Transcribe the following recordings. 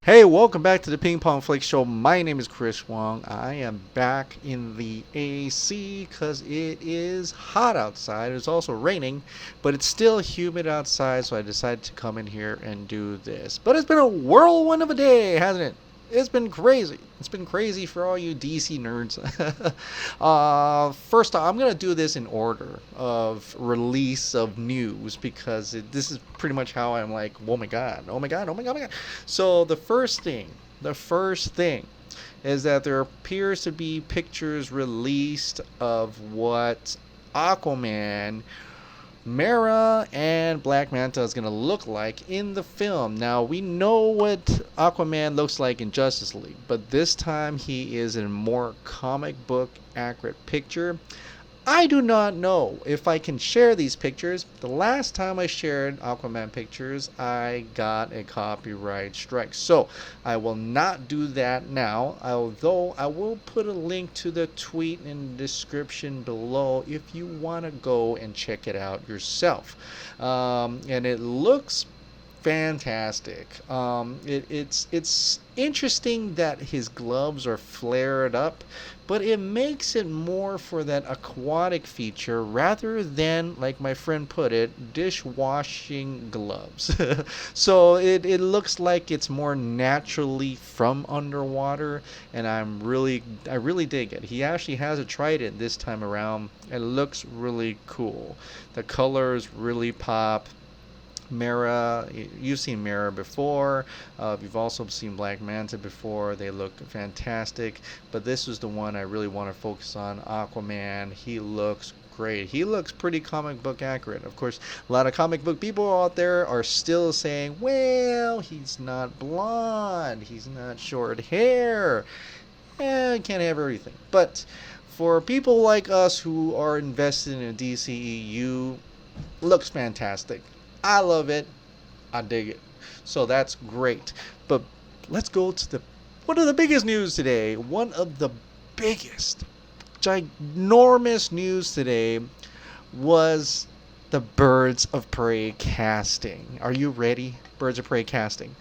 Hey, welcome back to the Ping Pong Flake Show. My name is Chris Wong. I am back in the AC because it is hot outside. It's also raining, but it's still humid outside, so I decided to come in here and do this. But it's been a whirlwind of a day, hasn't it? It's been crazy. It's been crazy for all you DC nerds. First off, I'm going to do this in order of release of news because this is pretty much how I'm like, oh my god, oh my god, oh my god, oh my god. So the first thing is that there appears to be pictures released of what Aquaman, Mara, and Black Manta is going to look like in the film. Now, we know what Aquaman looks like in Justice League, but this time he is in a more comic book accurate picture. I do not know if I can share these pictures. The last time I shared Aquaman pictures, I got a copyright strike. So I will not do that now, although I will put a link to the tweet in the description below if you want to go and check it out yourself. And it looks fantastic. It's interesting that his gloves are flared up, but it makes it more for that aquatic feature rather than, like my friend put it, dishwashing gloves. So it looks like it's more naturally from underwater, and I really dig it. He actually has a trident this time around. It looks really cool. The colors really pop. Mara, you've seen Mara before. You've also seen Black Manta before. They look fantastic. But this is the one I really want to focus on. Aquaman. He looks great. He looks pretty comic book accurate. Of course, a lot of comic book people out there are still saying, well, he's not blonde. He's not short hair. Can't have everything. But for people like us who are invested in a DCEU, looks fantastic. I love it. I dig it. So that's great. But let's go to one of the biggest news today. One of the biggest, ginormous news today was the Birds of Prey casting. Are you ready? Birds of Prey casting.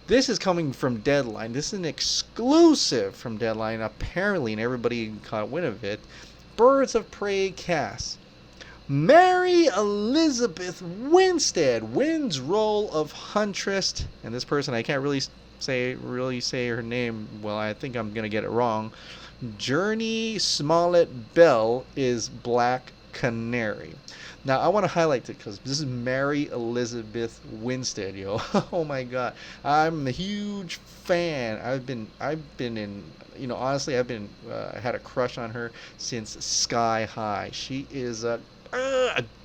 This is coming from Deadline. This is an exclusive from Deadline, apparently, and everybody caught wind of it. Birds of Prey cast. Mary Elizabeth Winstead wins role of Huntress, and this person I can't really say her name. Well, I think I'm gonna get it wrong. Journey Smollett-Bell is Black Canary. Now I want to highlight it because this is Mary Elizabeth Winstead, yo. Oh my God, I'm a huge fan. I've been in, honestly, had a crush on her since Sky High. She is a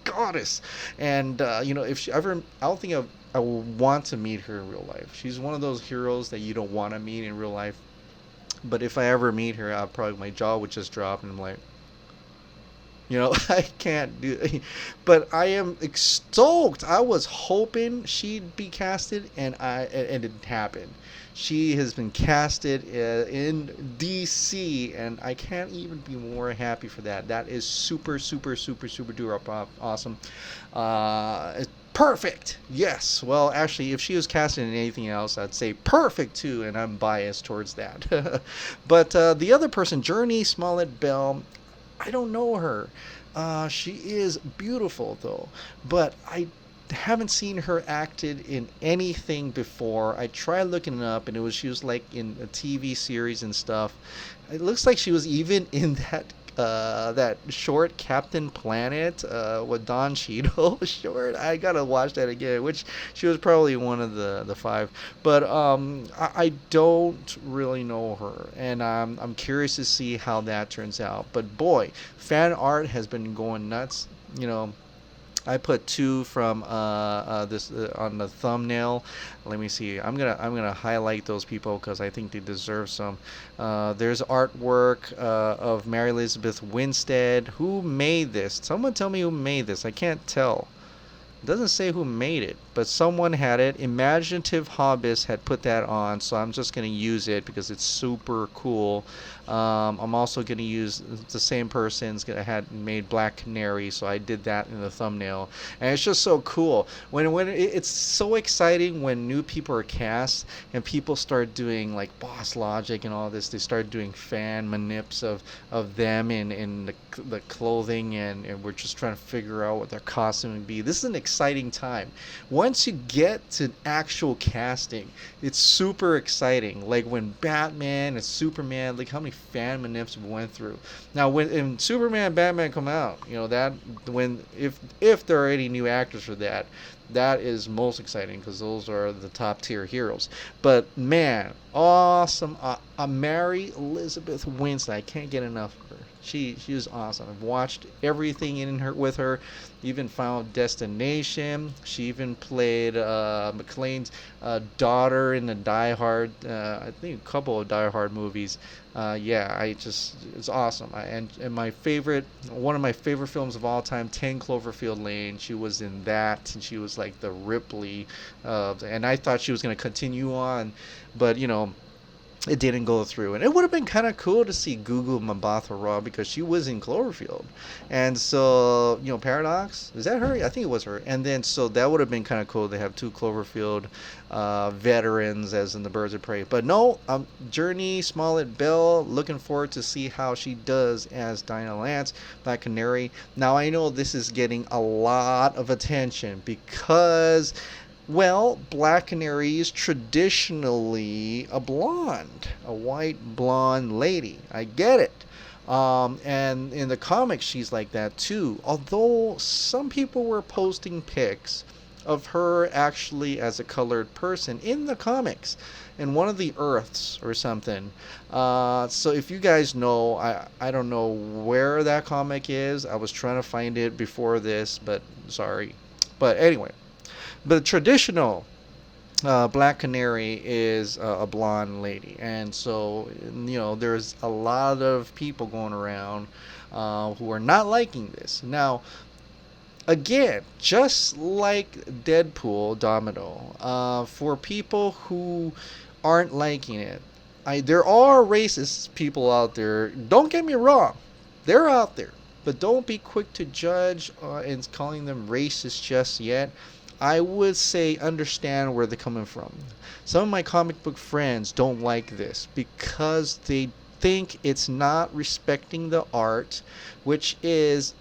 goddess, and if she ever, I don't think I will want to meet her in real life. She's one of those heroes that you don't want to meet in real life, but if I ever meet her, my jaw would just drop, and I'm like, I can't do it. But I am stoked. I was hoping she'd be casted, and it didn't happen. She has been casted in DC, and I can't even be more happy for that. That is super, super, super, super duper awesome. Perfect. Yes. Well, actually, if she was casted in anything else, I'd say perfect too, and I'm biased towards that. But the other person, Journey Smollett-Bell, I don't know her. She is beautiful though, but I haven't seen her acted in anything before. I tried looking it up, and she was like in a TV series and stuff. It looks like she was even in that short Captain Planet with Don Cheadle short. I gotta watch that again. Which she was probably one of the five, but I don't really know her, and I'm curious to see how that turns out. But boy, fan art has been going nuts. I put two from this on the thumbnail. Let me see. I'm gonna highlight those people because I think they deserve some. There's artwork of Mary Elizabeth Winstead. Who made this? Someone tell me who made this. I can't tell. Doesn't say who made it, but someone had it. Imaginative Hobbies had put that on, so I'm just gonna use it because it's super cool. I'm also gonna use the same person's gonna had made Black Canary, so I did that in the thumbnail, and it's just so cool. It's so exciting when new people are cast and people start doing like Boss Logic and all this. They start doing fan manips of them in the clothing, and we're just trying to figure out what their costume would be. This is an exciting time. Once you get to actual casting, it's super exciting. Like when Batman and Superman, like how many fan manips we went through. Now when Superman and Batman come out, that when if there are any new actors for that, that is most exciting because those are the top tier heroes. But man, awesome! Mary Elizabeth Winstead, I can't get enough of her. She was awesome. I've watched everything in her with her. Even Final Destination. She even played McClane's daughter in the Die Hard. I think a couple of Die Hard movies. It's awesome. And one of my favorite films of all time, 10 Cloverfield Lane. She was in that, and she was like the Ripley. And I thought she was going to continue on, but it didn't go through. And it would have been kind of cool to see Gugu Mbatha-Raw because she was in Cloverfield. And so, Paradox, is that her? I think it was her. And then, so that would have been kind of cool to have two Cloverfield veterans as in the Birds of Prey. But no, Journey Smollett-Bell, looking forward to see how she does as Dinah Lance, Black Canary. Now, I know this is getting a lot of attention because, well, Black Canary is traditionally a blonde, a white blonde lady. I get it. And in the comics, she's like that too. Although some people were posting pics of her actually as a colored person in the comics in one of the Earths or something. So if you guys know, I don't know where that comic is. I was trying to find it before this, but sorry. But anyway. The traditional Black Canary is a blonde lady, and so there's a lot of people going around who are not liking this. Now, again, just like Deadpool, Domino, for people who aren't liking it, there are racist people out there. Don't get me wrong, they're out there, but don't be quick to judge and calling them racist just yet. I would say understand where they're coming from. Some of my comic book friends don't like this because they think it's not respecting the art, which is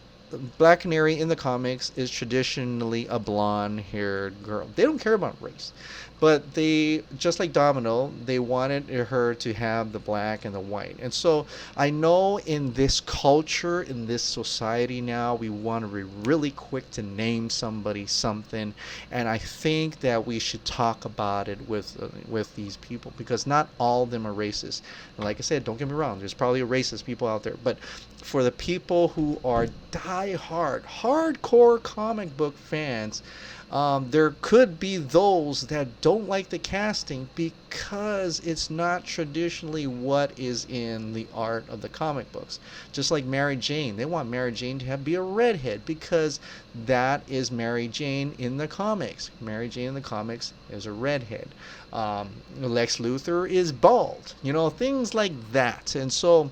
Black Canary in the comics is traditionally a blonde-haired girl. They don't care about race. But they, just like Domino, they wanted her to have the black and the white. And so I know in this culture, in this society now, we want to be really quick to name somebody something. And I think that we should talk about it with these people because not all of them are racist. And like I said, don't get me wrong, there's probably racist people out there. But for the people who are hardcore comic book fans, there could be those that don't like the casting because it's not traditionally what is in the art of the comic books. Just like Mary Jane. They want Mary Jane to be a redhead because that is Mary Jane in the comics. Mary Jane in the comics is a redhead. Lex Luthor is bald. Things like that. And so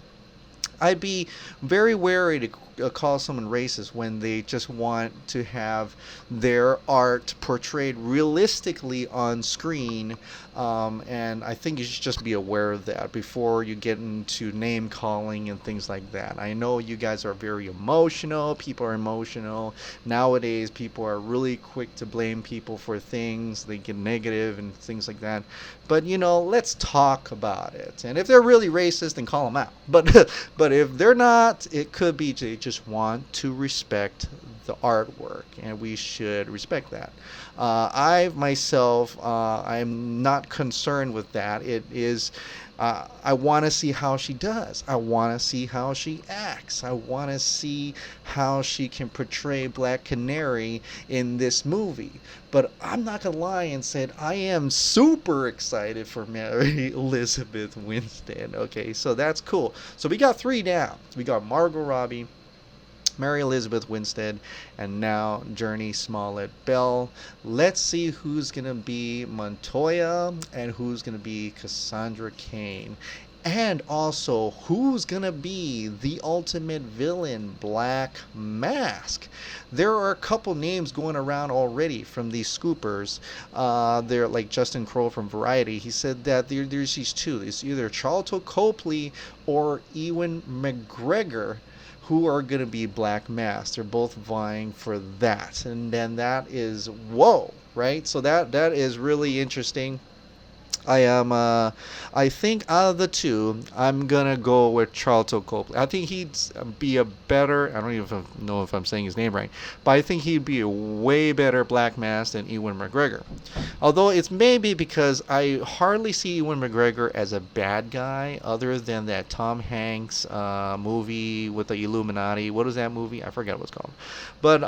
I'd be very wary to call someone racist when they just want to have their art portrayed realistically on screen. And I think you should just be aware of that before you get into name calling and things like that. I know you guys are very emotional. People are emotional. Nowadays, people are really quick to blame people for things. They get negative and things like that. But, let's talk about it. And if they're really racist, then call them out. But if they're not, it could be they just want to respect the artwork, and we should respect that. I myself, I'm not concerned with that. It is, I want to see how she does. I want to see how she acts. I want to see how she can portray Black Canary in this movie. But I'm not going to lie and say I am super excited for Mary Elizabeth Winstead. Okay, so that's cool. So we got 3 down. We got Margot Robbie, Mary Elizabeth Winstead, and now Journey Smollett-Bell. Let's see who's going to be Montoya and who's going to be Cassandra Cain. And also, who's going to be the ultimate villain, Black Mask? There are a couple names going around already from these scoopers. They're like Justin Kroll from Variety. He said that there's these two. It's either Sharlto Copley or Ewan McGregor who are going to be Black Mask. They're both vying for that. And then that is, whoa, right? So that is really interesting. I think out of the two, I'm gonna go with Sharlto Copley. I think he'd be a better. I don't even know if I'm saying his name right, but I think he'd be a way better Black Mask than Ewan McGregor. Although it's maybe because I hardly see Ewan McGregor as a bad guy, other than that Tom Hanks movie with the Illuminati. What was that movie? I forget what it's called, but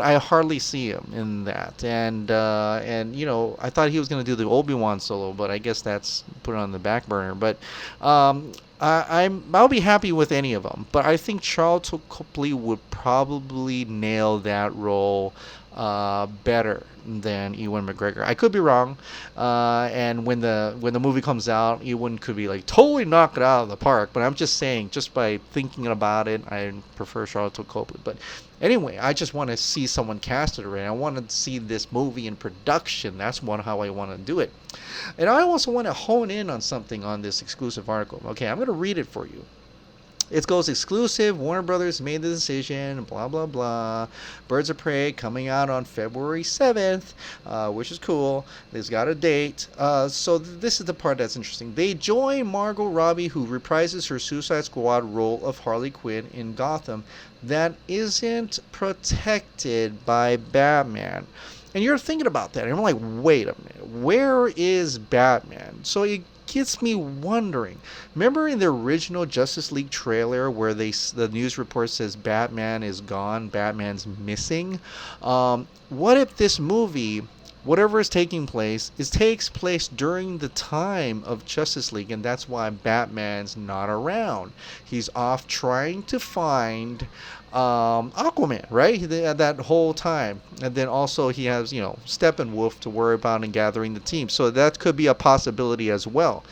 I hardly see him in that. And you know, I thought he was going to do the Obi-Wan solo, but I guess that's put on the back burner. But I'll be happy with any of them. But I think Sharlto Copley would probably nail that role better than Ewan McGregor. I could be wrong, and when the movie comes out, Ewan could be like totally knock it out of the park. But I'm just saying, just by thinking about it, I prefer Sharlto Copley. But anyway, I just want to see someone cast it already. I want to see this movie in production. That's how I want to do it. And I also want to hone in on something on this exclusive article. Okay, I'm going to read it for you. It goes exclusive. Warner Brothers made the decision. Blah blah blah. Birds of Prey coming out on February 7th, which is cool. It's got a date. So this is the part that's interesting. They join Margot Robbie, who reprises her Suicide Squad role of Harley Quinn in Gotham, that isn't protected by Batman. And you're thinking about that. And I'm like, wait a minute. Where is Batman? So it gets me wondering. Remember in the original Justice League trailer where the news report says Batman is gone, Batman's missing? What if this movie, whatever is taking place, takes place during the time of Justice League, and that's why Batman's not around? He's off trying to find Aquaman, right? That whole time. And then also he has, Steppenwolf to worry about and gathering the team. So that could be a possibility as well.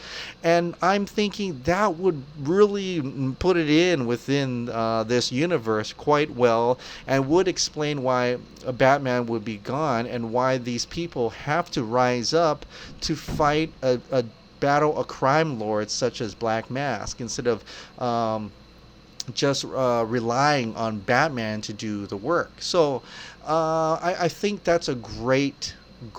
And I'm thinking that would really put it within this universe quite well, and would explain why Batman would be gone and why these people have to rise up to fight a battle of crime lords such as Black Mask, instead of just relying on Batman to do the work. So I think that's a great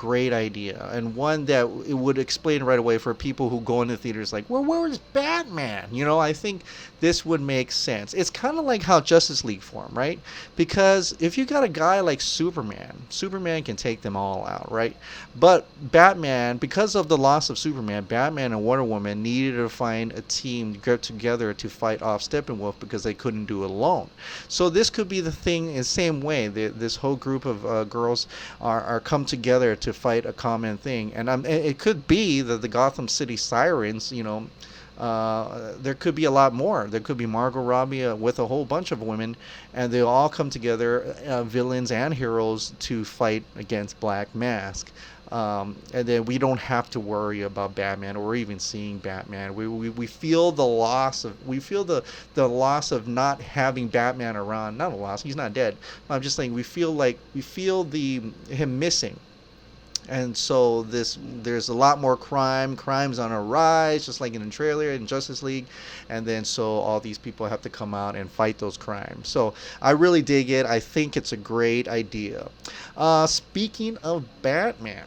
idea, and one that it would explain right away for people who go into theaters like, well, where is Batman? I think this would make sense. It's kind of like how Justice League formed, right? Because if you got a guy like Superman can take them all out, right? But Batman, because of the loss of Superman, Batman and Wonder Woman needed to find a team to get together to fight off Steppenwolf because they couldn't do it alone. So this could be the thing in the same way. This whole group of girls are come together to fight a common thing. And it could be that the Gotham City Sirens, there could be a lot more. There could be Margot Robbie with a whole bunch of women, and they all come together, villains and heroes, to fight against Black Mask. And then we don't have to worry about Batman or even seeing Batman. We feel the loss of the loss of not having Batman around. Not a loss. He's not dead. I'm just saying we feel him missing. And so there's a lot more crime's on a rise, just like in the trailer in Justice League, and then so all these people have to come out and fight those crimes. So I really dig it. I think it's a great idea. Speaking of Batman,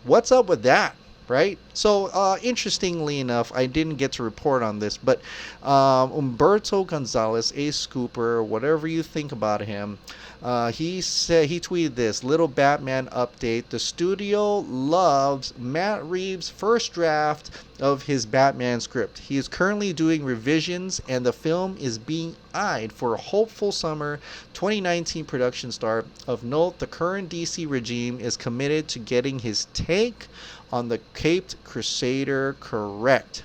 what's up with that? Right? So, interestingly enough, I didn't get to report on this, but Humberto Gonzalez, a scooper, whatever you think about him, he tweeted this little Batman update. The studio loves Matt Reeves' first draft of his Batman script. He is currently doing revisions, and the film is being eyed for a hopeful summer 2019 production start. Of note, the current DC regime is committed to getting his take on the Caped Crusader correct.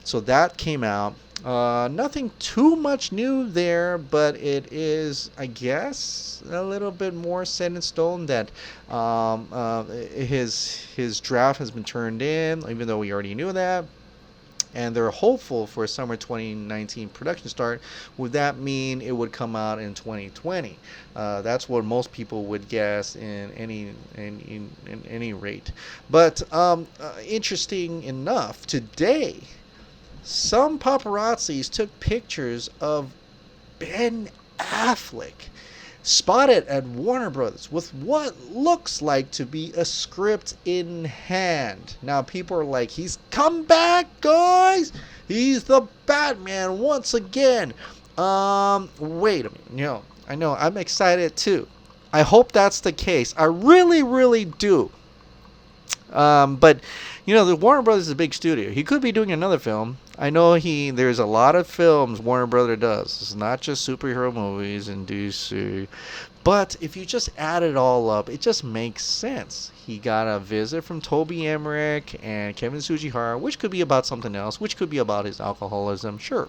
So that came out. Nothing too much new there, but it is, I guess, a little bit more set in stone that his draft has been turned in, even though we already knew that. And they're hopeful for a summer 2019 production start. Would that mean it would come out in 2020? That's what most people would guess in any rate. But interesting enough, today some paparazzis took pictures of Ben Affleck spotted at Warner Brothers with what looks like to be a script in hand. Now people are like, he's come back, guys. He's the Batman once again. Wait a minute. I know I'm excited too. I hope that's the case. I really, really do. But the Warner Brothers is a big studio. He could be doing another film. I know there's a lot of films Warner Brothers does. It's not just superhero movies and DC. But if you just add it all up, it just makes sense. He got a visit from Toby Emmerich and Kevin Tsujihara, which could be about something else, which could be about his alcoholism, sure.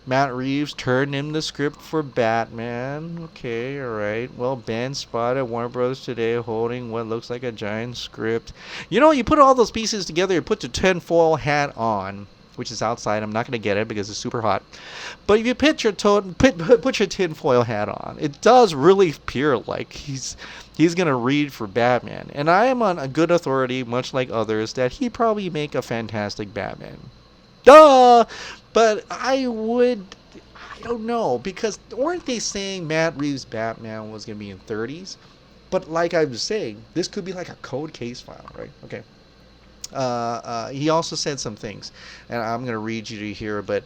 Matt Reeves turned in the script for Batman. Okay, alright. Well, Ben spotted Warner Bros. Today holding what looks like a giant script. You put all those pieces together, you put the tinfoil hat on, which is outside. I'm not going to get it because it's super hot. But if you put your tinfoil hat on, it does really appear like he's going to read for Batman. And I am on a good authority, much like others, that he'd probably make a fantastic Batman. Duh! But I don't know, because weren't they saying Matt Reeves' Batman was going to be in 30s? But like I was saying, this could be like a cold case file, right? Okay. He also said some things, and I'm going to read you to here, but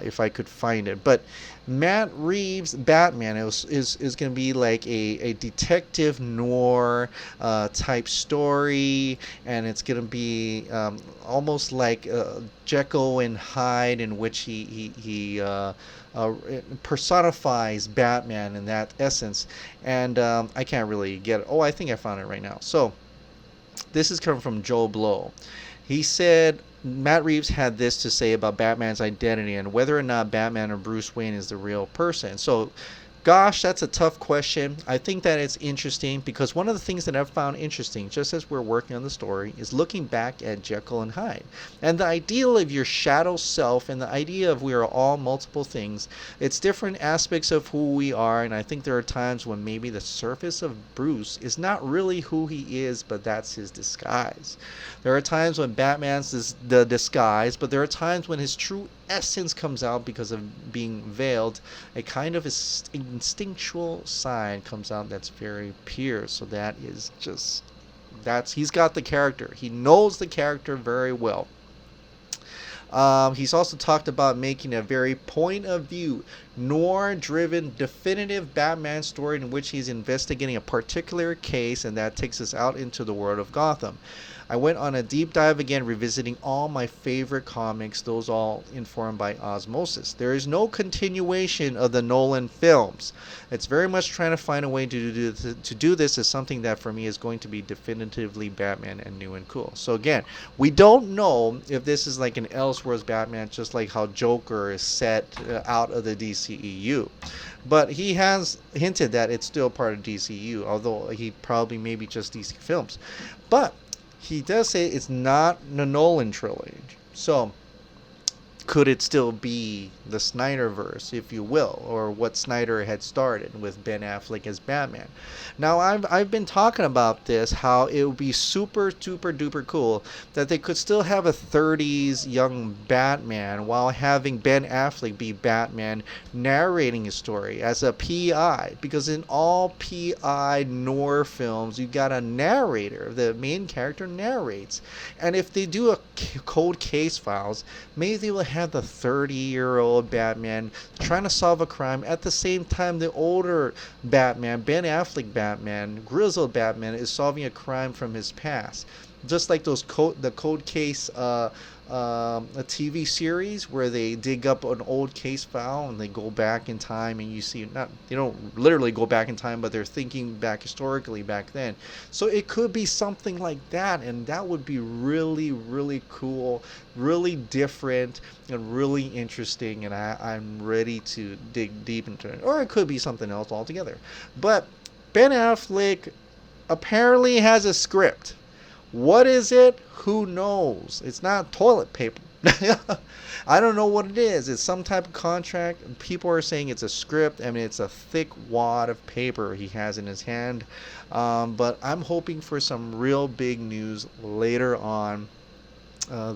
if I could find it. But Matt Reeves' Batman is going to be like a detective noir type story, and it's going to be almost like Jekyll and Hyde, in which he personifies Batman in that essence. And I can't really get it. Oh, I think I found it right now. So this is coming from Joe Blow. He said Matt Reeves had this to say about Batman's identity and whether or not Batman or Bruce Wayne is the real person. So, gosh, that's a tough question. I think that it's interesting because one of the things that I've found interesting, just as we're working on the story, is looking back at Jekyll and Hyde. And the ideal of your shadow self and the idea of we are all multiple things, it's different aspects of who we are, and I think there are times when maybe the surface of Bruce is not really who he is, but that's his disguise. There are times when Batman's the disguise, but there are times when his true essence comes out because of being veiled. A kind of instinctual side comes out that's very pure. So that is just, he's got the character. He knows the character very well. He's also talked about making a very point of view, noir-driven, definitive Batman story in which he's investigating a particular case, and that takes us out into the world of Gotham. I went on a deep dive again, revisiting all my favorite comics, those all informed by osmosis. There is no continuation of the Nolan films. It's very much trying to find a way to do this as something that for me is going to be definitively Batman and new and cool. So again, we don't know if this is like an Elseworlds Batman, just like how Joker is set out of the DCEU. But he has hinted that it's still part of DCEU, although he probably maybe just DC films. But he does say it's not the Nolan trilogy. So, could it still be the Snyderverse, if you will, or what Snyder had started with Ben Affleck as Batman? Now, I've been talking about this, how it would be super, super duper cool that they could still have a 30s young Batman while having Ben Affleck be Batman narrating his story as a PI. Because in all PI noir films, you got a narrator. The main character narrates. And if they do a cold case files, maybe they will have the 30-year-old Batman trying to solve a crime at the same time the older Batman, Ben Affleck Batman, grizzled Batman, is solving a crime from his past. Just like those the cold case a TV series where they dig up an old case file and they go back in time, and you see, not, they don't literally go back in time, but they're thinking back historically back then. So it could be something like that, and that would be really, really cool, really different, and really interesting, and I'm ready to dig deep into it. Or it could be something else altogether. But Ben Affleck apparently has a script. What is it? Who knows? It's not toilet paper. I don't know what it is. It's some type of contract. People are saying it's a script. I mean, it's a thick wad of paper he has in his hand. But I'm hoping for some real big news later on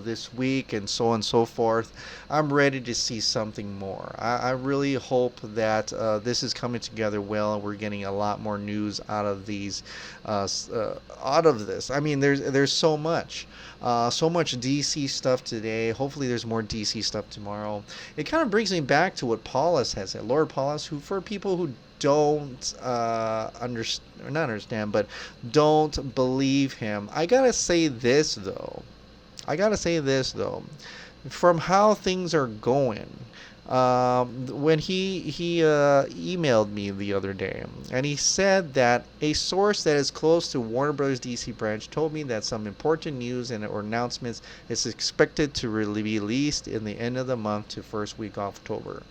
this week, and so on and so forth. I'm ready to see something more. I really hope that this is coming together well, and we're getting a lot more news out of these, out of this. I mean, there's so much DC stuff today. Hopefully, there's more DC stuff tomorrow. It kind of brings me back to what Paulus has said, Lord Paulus, who, for people who don't not understand, but don't believe him. I gotta say this though. From how things are going, when he emailed me the other day, and he said that a source that is close to Warner Bros. DC branch told me that some important news and or announcements is expected to be released in the end of the month to first week of October.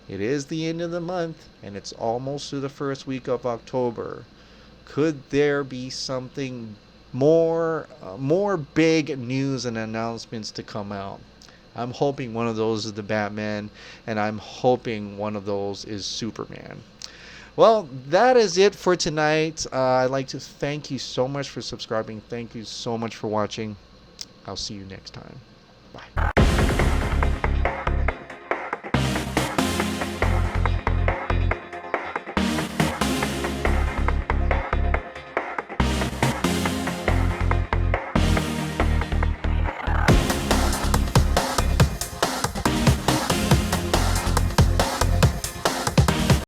It is the end of the month, and it's almost to the first week of October. Could there be something more big news and announcements to come out? I'm hoping one of those is the Batman, and I'm hoping one of those is Superman. Well, that is it for tonight. I'd like to thank you so much for subscribing. Thank you so much for watching. I'll see you next time. Bye.